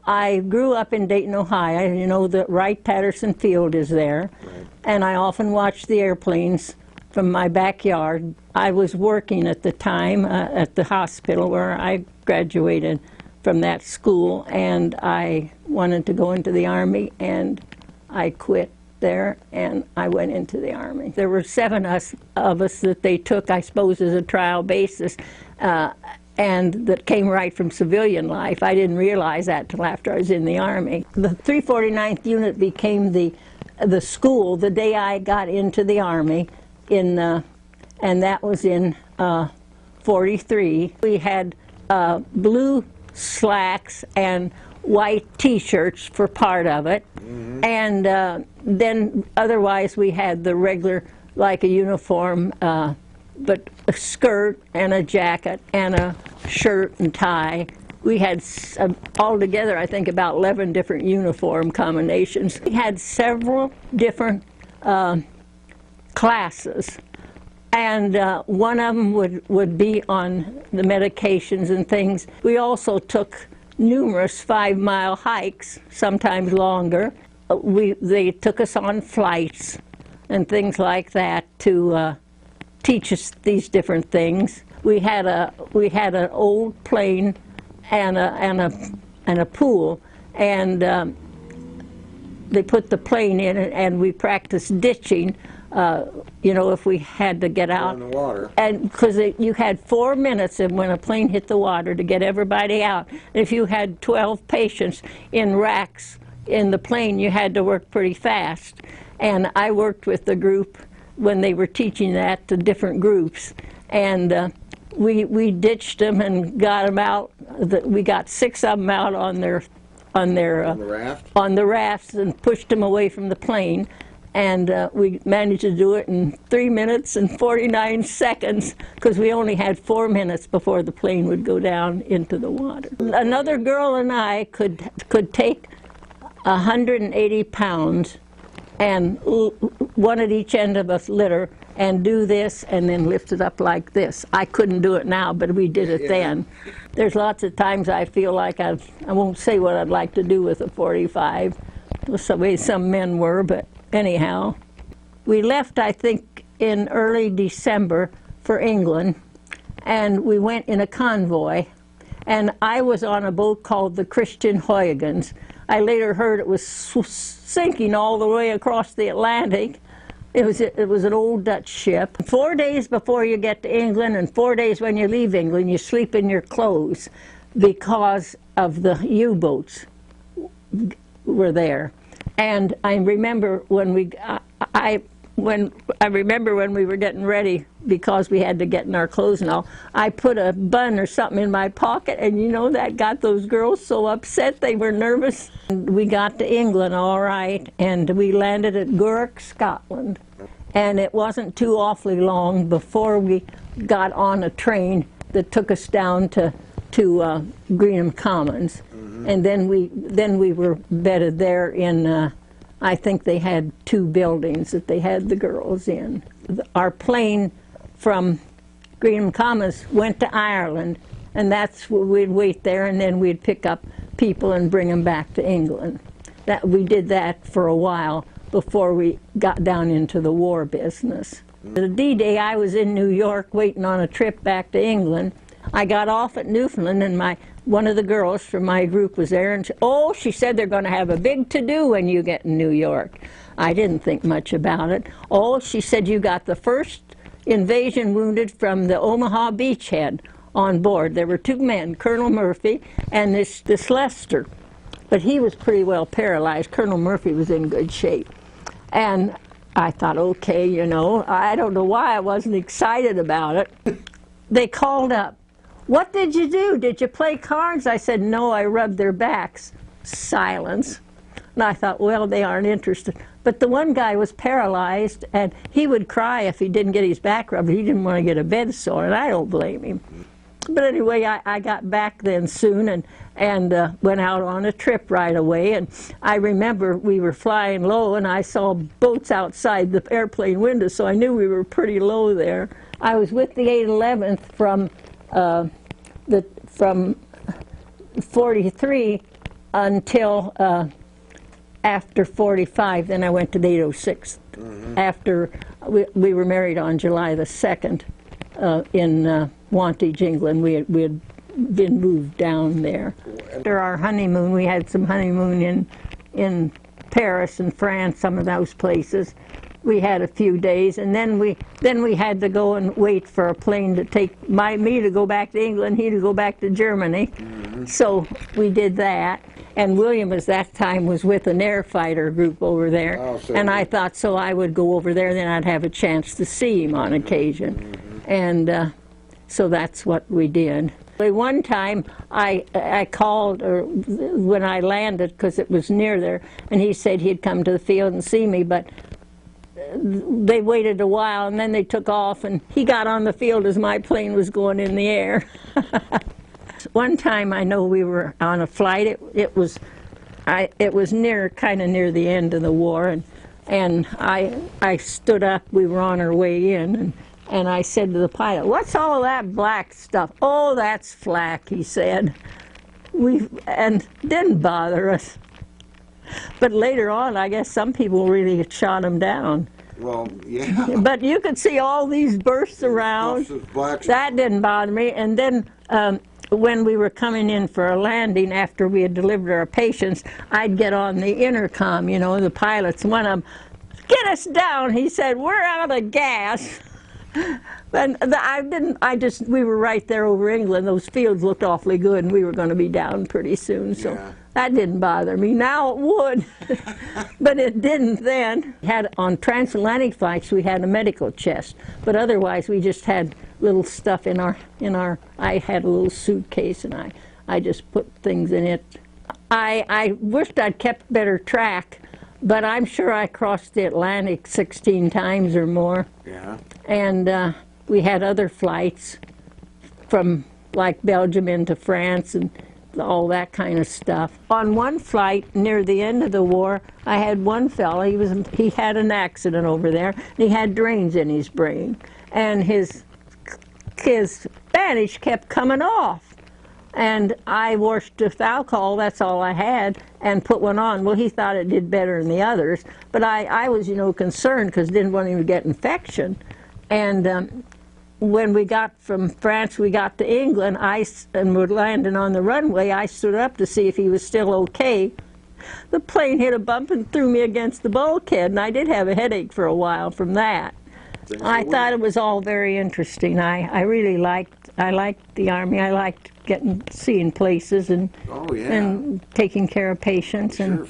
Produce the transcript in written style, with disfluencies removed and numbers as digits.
I grew up in Dayton, Ohio. You know, the Wright-Patterson Field is there. Right. And I often watched the airplanes from my backyard. I was working at the time at the hospital where I graduated from that school, and I wanted to go into the Army, and I quit there, and I went into the Army. There were 7 of us that they took, I suppose, as a trial basis, and that came right from civilian life. I didn't realize that till after I was in the Army. The 349th Unit became the school the day I got into the Army, and that was in 43. We had blue slacks and white t-shirts for part of it, and then otherwise we had the regular, like a uniform, but a skirt and a jacket and a shirt and tie. We had altogether, I think, about 11 different uniform combinations. We had several different classes, and one of them would be on the medications and things. We also took numerous 5-mile hikes, sometimes longer. They took us on flights and things like that to teach us these different things. We had an old plane and a pool, and they put the plane in it, and we practiced ditching. You know, if we had to get out. In the water. And because you had 4 minutes when a plane hit the water to get everybody out. And if you had 12 patients in racks in the plane, you had to work pretty fast. And I worked with the group when they were teaching that to different groups. And we ditched them and got them out. We got 6 of them out on the rafts and pushed them away from the plane. And we managed to do it in 3 minutes and 49 seconds because we only had 4 minutes before the plane would go down into the water. Another girl and I could take 180 pounds and one at each end of a litter and do this and then lift it up like this. I couldn't do it now, but we did it then. There's lots of times I feel like I won't say what I'd like to do with a 45, the way some men were, but anyhow. We left, I think, in early December for England, and we went in a convoy, and I was on a boat called the Christian Huygens. I later heard it was sinking all the way across the Atlantic. It was an old Dutch ship. 4 days before you get to England and 4 days when you leave England, you sleep in your clothes because of the U-boats were there. And I remember when we were getting ready, because we had to get in our clothes and all, I put a bun or something in my pocket, and you know, that got those girls so upset. They were nervous. And we got to England all right, and we landed at Gourock, Scotland. And it wasn't too awfully long before we got on a train that took us down to Greenham Commons. And then we were bedded there in, I think they had 2 buildings that they had the girls in. Our plane from Greenham Commons went to Ireland, and that's where we'd wait there, and then we'd pick up people and bring them back to England. We did that for a while before we got down into the war business. The D-Day, I was in New York waiting on a trip back to England. I got off at Newfoundland, and one of the girls from my group was there, and she said they're going to have a big to-do when you get in New York. I didn't think much about it. She said you got the first invasion wounded from the Omaha beachhead on board. There were 2 men, Colonel Murphy and this Lester, but he was pretty well paralyzed. Colonel Murphy was in good shape. And I thought, okay, you know, I don't know why I wasn't excited about it. They called up. What did you do? Did you play cards? I said, no, I rubbed their backs. Silence. And I thought, well, they aren't interested. But the one guy was paralyzed, and he would cry if he didn't get his back rubbed. He didn't want to get a bed sore, and I don't blame him. But anyway, I got back then soon and went out on a trip right away. And I remember we were flying low, and I saw boats outside the airplane window, so I knew we were pretty low there. I was with the 811th from 43 until after 45. Then I went to the 806th. After we were married on July the 2nd in Wantage, England. We had been moved down there. After our honeymoon, we had some honeymoon in Paris and France, some of those places. We had a few days, and then we had to go and wait for a plane to take me to go back to England, he to go back to Germany. So we did that. And William, at that time, was with an air fighter group over there. Oh, and I thought, so I would go over there, then I'd have a chance to see him on occasion. And so that's what we did. One time, I called when I landed, because it was near there, and he said he'd come to the field and see me, but they waited a while, and then they took off, and he got on the field as my plane was going in the air. One time, I know we were on a flight. It was kind of near the end of the war, and I stood up. We were on our way in, and I said to the pilot, "What's all that black stuff?" "Oh, that's flak," he said. And didn't bother us. But later on, I guess some people really shot him down. Well, yeah. But you could see all these bursts around. That didn't bother me. And then when we were coming in for a landing after we had delivered our patients, I'd get on the intercom, you know, the pilots. One of them, "Get us down," he said, "we're out of gas." And we were right there over England. Those fields looked awfully good, and we were going to be down pretty soon, so that didn't bother me. Now it would, but it didn't then. On transatlantic flights, we had a medical chest, but otherwise we just had little stuff in our. I had a little suitcase, and I just put things in it. I wished I'd kept better track, but I'm sure I crossed the Atlantic 16 times or more. Yeah. And we had other flights from like Belgium into France and all that kind of stuff. On one flight near the end of the war, I had one fellow, he had an accident over there, and he had drains in his brain. And his bandage kept coming off. And I washed with alcohol, that's all I had, and put one on. Well, he thought it did better than the others, but I was, concerned because didn't want him to get infection. And when we got from France, we got to England, and were landing on the runway, I stood up to see if he was still okay. The plane hit a bump and threw me against the bulkhead, and I did have a headache for a while from that. I thought it was all very interesting. I really liked the Army. I liked seeing places and taking care of patients. And